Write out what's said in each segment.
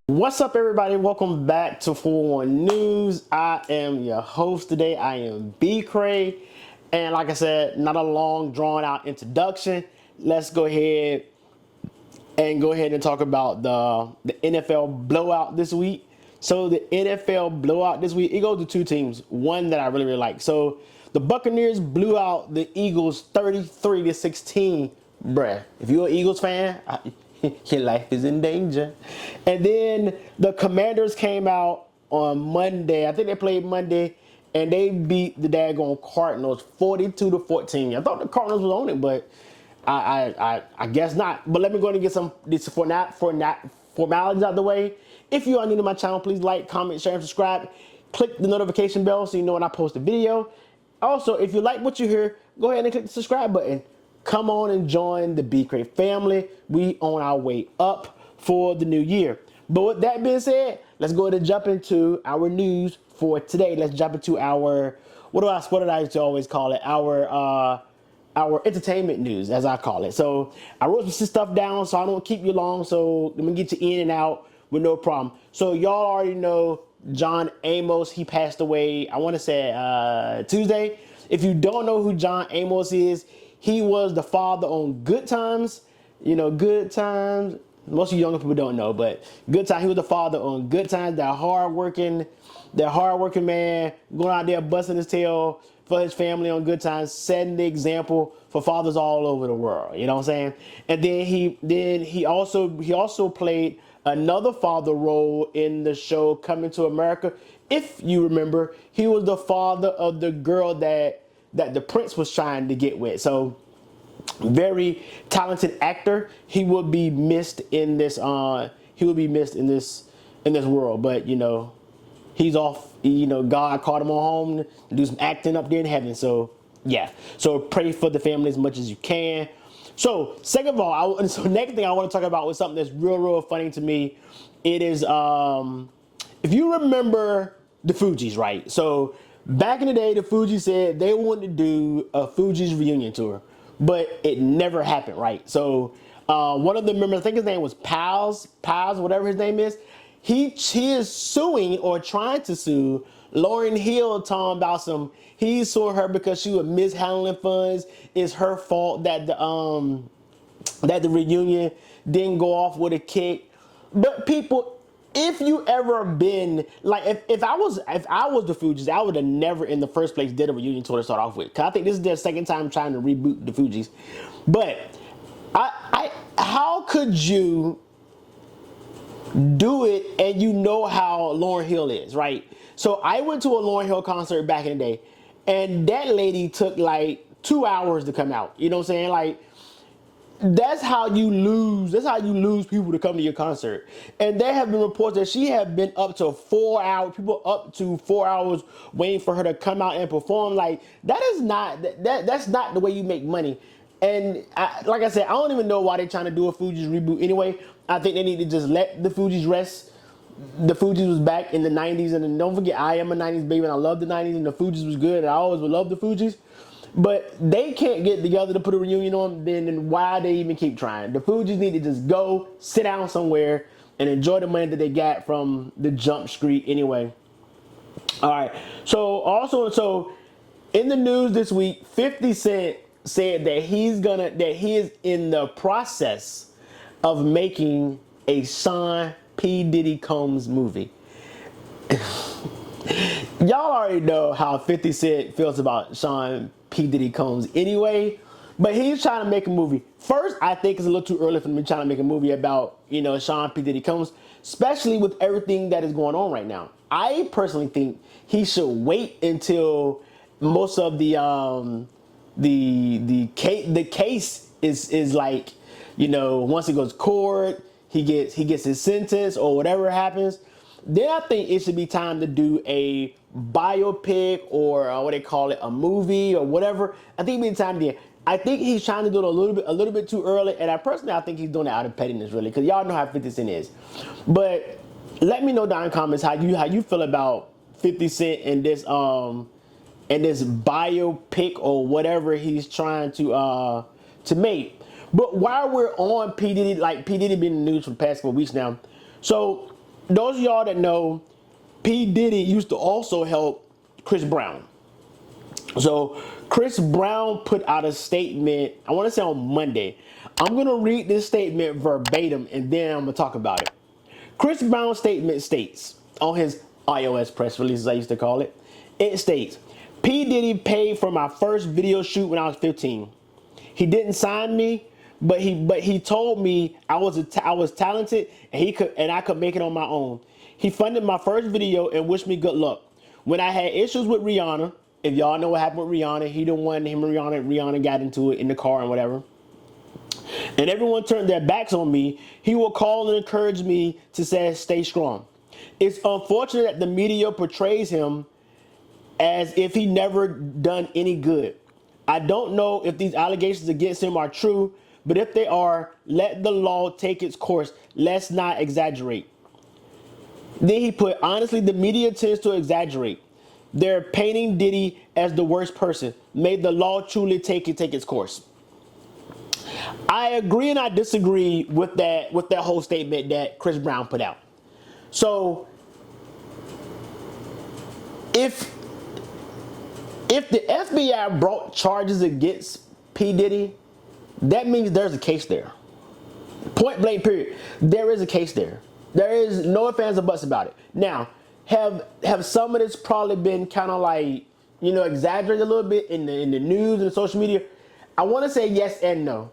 What's up, everybody? Welcome back to 411 News. I am your host today. I am B Cray, and like I said, not a long, drawn-out introduction. Let's go ahead and talk about the NFL blowout this week. So the NFL blowout this week, it goes to two teams. One that I really like. So the Buccaneers blew out the Eagles 33-16. Bruh, if you're an Eagles fan, your life is in danger. And then the Commanders came out on Monday. I think they played Monday, and they beat the daggone Cardinals 42-14. I thought the Cardinals was on it, but I guess not. But let me go ahead and get some this formalities out of the way. If you are new to my channel, please like, comment, share, and subscribe. Click the notification bell so you know when I post a video. Also, if you like what you hear, go ahead and click the subscribe button. Come on and join the B Crate family. We on our way up for the new year. But with that being said, let's go ahead and jump into our news for today. Let's jump into our what did I used to always call it? Our entertainment news, as I call it. So I wrote some stuff down so I don't keep you long. So let me get you in and out with no problem. So y'all already know John Amos. He passed away, I want to say Tuesday. If you don't know who John Amos is, he was the father on Good Times. You know, Good Times. Most of you younger people don't know, but Good Times. He was the father on Good Times. That hardworking man, going out there busting his tail for his family on Good Times, setting the example for fathers all over the world. You know what I'm saying? And then he also played another father role in the show Coming to America. If you remember, he was the father of the girl that the prince was trying to get with. So very talented actor. He will be missed in this in this world. But you know, he's off. You know, God called him on home to do some acting up there in heaven. So yeah. So pray for the family as much as you can. So second of all, next thing I want to talk about was something that's real funny to me. It is if you remember the Fugees, right? So back in the day, the Fugees said they wanted to do a Fugees reunion tour, but it never happened, right? So one of the members, I think his name was Pals, whatever his name is, he is suing or trying to sue Lauryn Hill, talking about he sued her because she was mishandling funds. It's her fault that the reunion didn't go off with a kick. But people, if you ever been like, if I was the Fugees, I would have never in the first place did a reunion tour to start off with. Cause I think this is their second time trying to reboot the Fugees. But how could you do it and you know how Lauryn Hill is, right? So I went to a Lauryn Hill concert back in the day, and that lady took like 2 hours to come out. You know what I'm saying? Like, that's how you lose. That's how you lose people to come to your concert. And there have been reports that she have been up to 4 hours. People up to 4 hours waiting for her to come out and perform. Like, that's not the way you make money. And like I said, I don't even know why they're trying to do a Fugees reboot anyway. I think they need to just let the Fugees rest. The Fugees was back in the 90s, and don't forget, I am a 90s baby, and I love the 90s, and the Fugees was good, and I always would love the Fugees. But they can't get together to put a reunion on, then why they even keep trying? The Fugees need to just go sit down somewhere and enjoy the money that they got from the Jump Street anyway. All right. So in the news this week, 50 Cent said that he is in the process of making a Sean P. Diddy Combs movie. Y'all already know how 50 Cent feels about Sean P. Diddy Combs anyway, but he's trying to make a movie. First, I think it's a little too early for me trying to make a movie about, you know, Sean P. Diddy Combs, especially with everything that is going on right now. I personally think he should wait until most of the case is like, you know, once it goes to court, he gets his sentence or whatever happens. Then I think it should be time to do a biopic or what they call it, a movie or whatever. I think it'd be time to. I think he's trying to do it a little bit too early, and I think he's doing it out of pettiness, really, because y'all know how 50 Cent is. But let me know down in the comments how you feel about 50 Cent and this biopic or whatever he's trying to make. But while we're on P. Diddy, like P. Diddy been in the news for the past couple weeks now. So those of y'all that know, P. Diddy used to also help Chris Brown. So Chris Brown put out a statement, I want to say on Monday. I'm going to read this statement verbatim and then I'm going to talk about it. Chris Brown's statement states, on his iOS press release, as I used to call it, it states, P. Diddy paid for my first video shoot when I was 15. He didn't sign me, but he told me I was talented and I could make it on my own. He funded my first video and wished me good luck. When I had issues with Rihanna, if y'all know what happened with Rihanna, he the one, him and Rihanna got into it in the car and whatever. And everyone turned their backs on me. He will call and encourage me to say, stay strong. It's unfortunate that the media portrays him as if he never done any good. I don't know if these allegations against him are true, but if they are, let the law take its course. Let's not exaggerate. Then he put, honestly, the media tends to exaggerate. They're painting Diddy as the worst person. May the law truly take its course. I agree and I disagree with that whole statement that Chris Brown put out. So if the FBI brought charges against P. Diddy, that means there's a case there. Point blank period. There is a case there. There is no ifs, ands, or buts about it. Now, have some of this probably been kind of like, exaggerated a little bit in the news and social media? I want to say yes and no.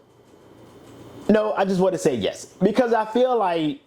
No, I just want to say yes. Because I feel like,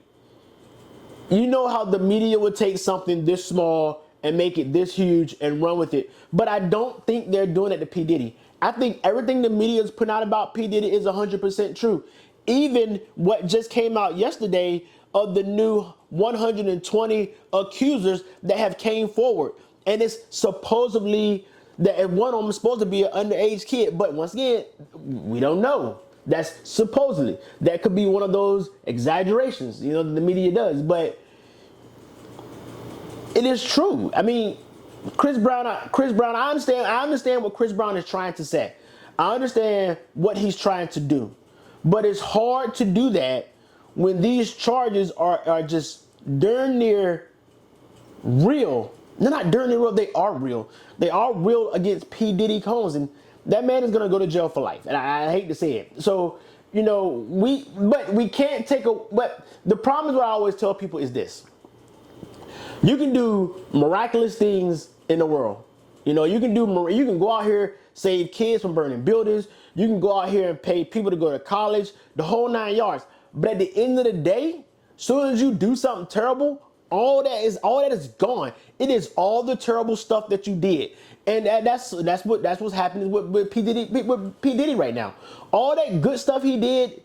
how the media would take something this small and make it this huge and run with it. But I don't think they're doing it to P. Diddy. I think everything the media is putting out about P. Diddy is 100% true. Even what just came out yesterday of the new 120 accusers that have came forward. And it's supposedly that one of them is supposed to be an underage kid. But once again, we don't know. That's supposedly. That could be one of those exaggerations, the media does. But it is true. I mean, Chris Brown, I understand what Chris Brown is trying to say. I understand what he's trying to do. But it's hard to do that when these charges are just darn near real. They're not darn near real, they are real. They are real against P. Diddy Combs, and that man is going to go to jail for life. And I hate to say it. So, we can't take but the problem is what I always tell people is this. You can do miraculous things in the world. You can go out here, save kids from burning buildings. You can go out here and pay people to go to college, the whole 9 yards. But at the end of the day, as soon as you do something terrible, all that is gone. It is all the terrible stuff that you did. And that's what's happening with P. Diddy right now. All that good stuff he did,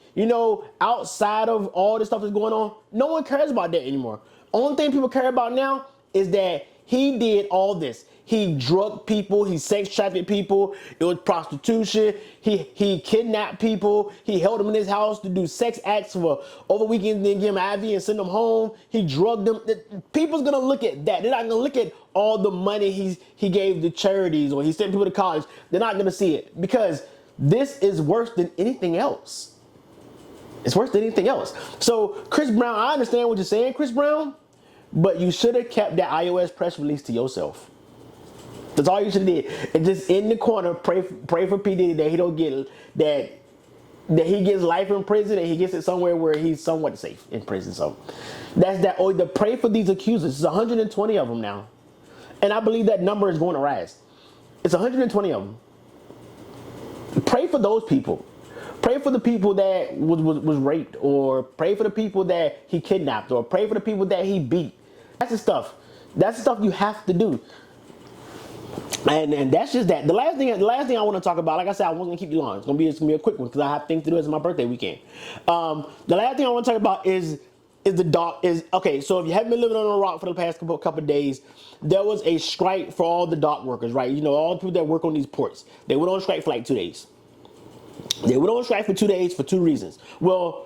outside of all the stuff that's going on, no one cares about that anymore. Only thing people care about now is that he did all this. He drugged people. He sex trafficked people. It was prostitution. He kidnapped people. He held them in his house to do sex acts for over weekends, then give them IV and send them home. He drugged them. People's gonna look at that. They're not gonna look at all the money he gave to charities or he sent people to college. They're not gonna see it because this is worse than anything else. It's worse than anything else. So Chris Brown, I understand what you're saying, Chris Brown, but you should have kept that iOS press release to yourself. That's all you should have did. And just in the corner, pray for P. Diddy that he don't get that he gets life in prison and he gets it somewhere where he's somewhat safe in prison. So that's that. Or the pray for these accusers. It's 120 of them now, and I believe that number is going to rise. It's 120 of them. Pray for those people. Pray for the people that was raped, or pray for the people that he kidnapped, or pray for the people that he beat. That's the stuff. That's the stuff you have to do. And that's just that. The last thing I want to talk about, like I said, I wasn't gonna keep you long. It's gonna be a quick one because I have things to do. It's my birthday weekend. The last thing I want to talk about is the dock. Okay, so if you haven't been living on a rock for the past couple of days, there was a strike for all the dock workers, right? All the people that work on these ports. They went on strike for like 2 days. They went on strike for 2 days for 2 reasons. Well,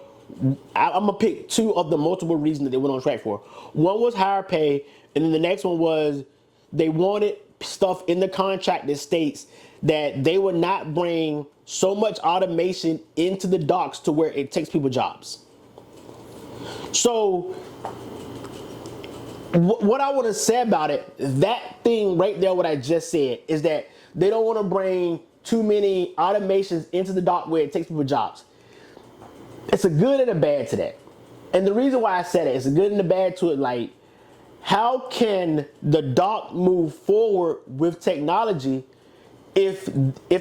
I'm gonna pick 2 of the multiple reasons that they went on strike for. One was higher pay, and then the next one was they wanted stuff in the contract that states that they would not bring so much automation into the docks to where it takes people jobs. So what I want to say about it, that thing right there, what I just said, is that they don't want to bring too many automations into the dock where it takes people jobs. It's a good and a bad to that. And the reason why I said it, it's a good and a bad to it, like, how can the dock move forward with technology if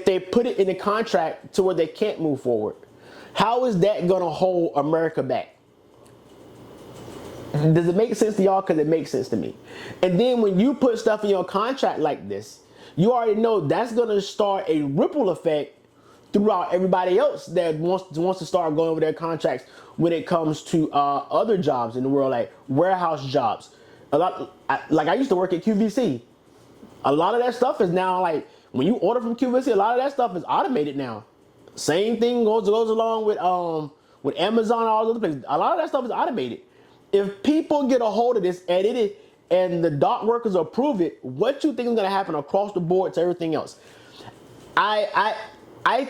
they put it in the contract to where they can't move forward? How is that going to hold America back? Does it make sense to y'all? Because it makes sense to me. And then when you put stuff in your contract like this, you already know that's going to start a ripple effect throughout everybody else that wants to start going over their contracts when it comes to other jobs in the world, like warehouse jobs. I used to work at QVC. A lot of that stuff is now, like, when you order from QVC, a lot of that stuff is automated now. Same thing goes along with Amazon and all those other places. A lot of that stuff is automated. If people get a hold of this, edit it, and the dock workers approve it, what you think is going to happen across the board to everything else? I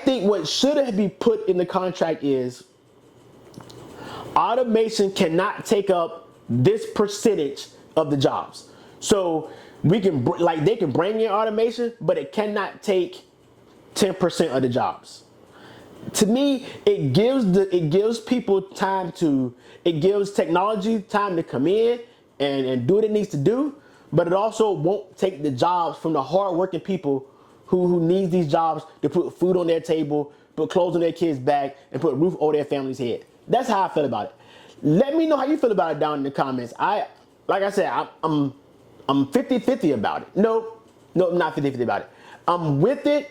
think what should be put in the contract is automation cannot take up this percentage of the jobs. So we can, like, they can bring in automation, but it cannot take 10% of the jobs. To me, it gives people time to, it gives technology time to come in and do what it needs to do, but it also won't take the jobs from the hardworking people who need these jobs to put food on their table, put clothes on their kids' back, and put a roof over their family's head. That's how I feel about it. Let me know how you feel about it down in the comments. Like I said, I'm 50-50 about it. Nope, I'm not 50-50 about it. I'm with it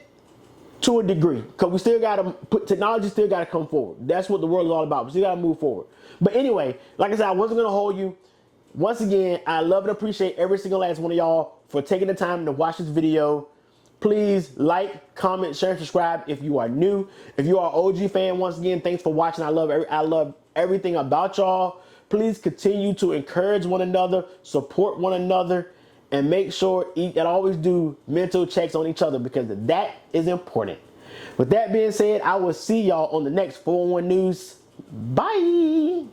to a degree, because we still gotta technology still gotta come forward. That's what the world is all about. We still gotta move forward. But anyway, like I said, I wasn't gonna hold you. Once again, I love and appreciate every single last one of y'all for taking the time to watch this video. Please like, comment, share, and subscribe if you are new. If you are an OG fan, once again, thanks for watching. I love everything about y'all. Please continue to encourage one another, support one another, and make sure and always do mental checks on each other, because that is important. With that being said, I will see y'all on the next 411 News. Bye.